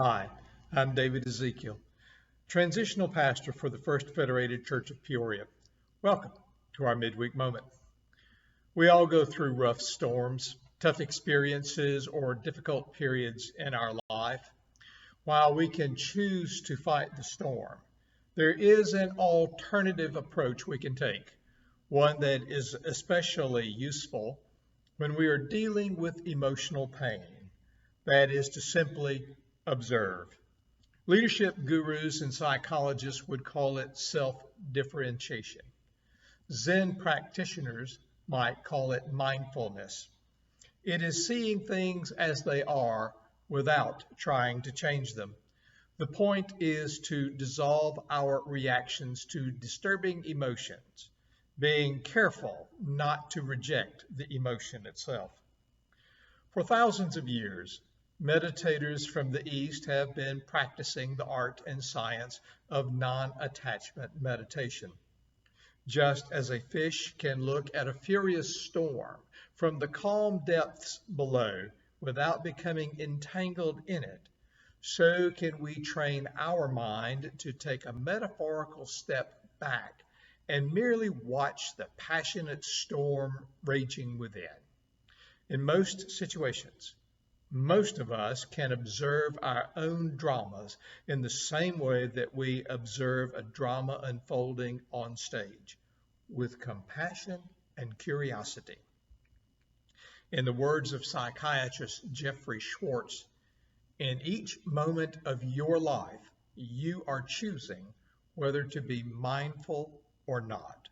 Hi, I'm David Ezekiel, transitional pastor for the First Federated Church of Peoria. Welcome to our midweek moment. We all go through rough storms, tough experiences, or difficult periods in our life. While we can choose to fight the storm, there is an alternative approach we can take, one that is especially useful when we are dealing with emotional pain. That is to simply observe. Leadership gurus and psychologists would call it self-differentiation. Zen practitioners might call it mindfulness. It is seeing things as they are without trying to change them. The point is to dissolve our reactions to disturbing emotions, being careful not to reject the emotion itself. For thousands of years, meditators from the East have been practicing the art and science of non-attachment meditation. Just as a fish can look at a furious storm from the calm depths below without becoming entangled in it, so can we train our mind to take a metaphorical step back and merely watch the passionate storm raging within. In most situations, most of us can observe our own dramas in the same way that we observe a drama unfolding on stage, with compassion and curiosity. In the words of psychiatrist Jeffrey Schwartz, in each moment of your life, you are choosing whether to be mindful or not.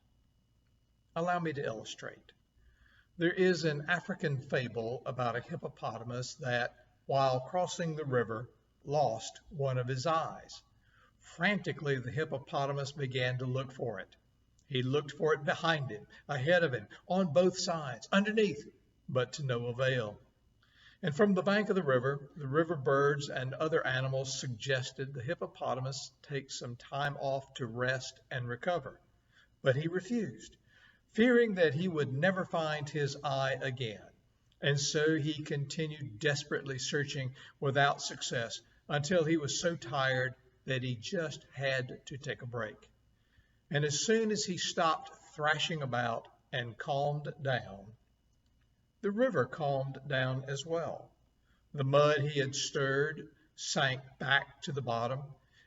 Allow me to illustrate. There is an African fable about a hippopotamus that, while crossing the river, lost one of his eyes. Frantically, the hippopotamus began to look for it. He looked for it behind him, ahead of him, on both sides, underneath, but to no avail. And from the bank of the river birds and other animals suggested the hippopotamus take some time off to rest and recover. But he refused, fearing that he would never find his eye again. And so he continued desperately searching without success until he was so tired that he just had to take a break. And as soon as he stopped thrashing about and calmed down, the river calmed down as well. The mud he had stirred sank back to the bottom,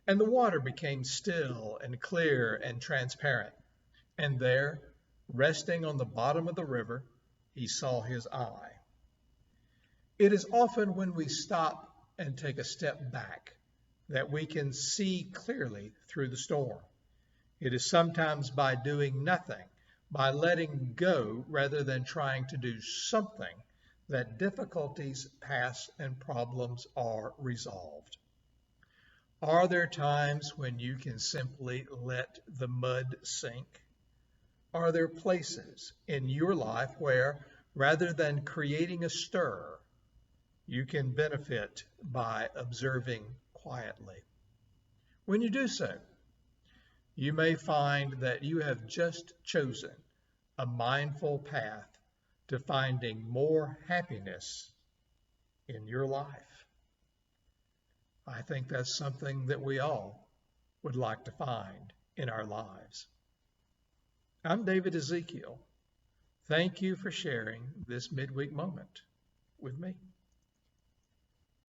and the water became still and clear and transparent. And there, resting on the bottom of the river, he saw his eye. It is often when we stop and take a step back that we can see clearly through the storm. It is sometimes by doing nothing, by letting go rather than trying to do something, that difficulties pass and problems are resolved. Are there times when you can simply let the mud sink? Are there places in your life where, rather than creating a stir, you can benefit by observing quietly? When you do so, you may find that you have just chosen a mindful path to finding more happiness in your life. I think that's something that we all would like to find in our lives. I'm David Ezekiel. Thank you for sharing this midweek moment with me.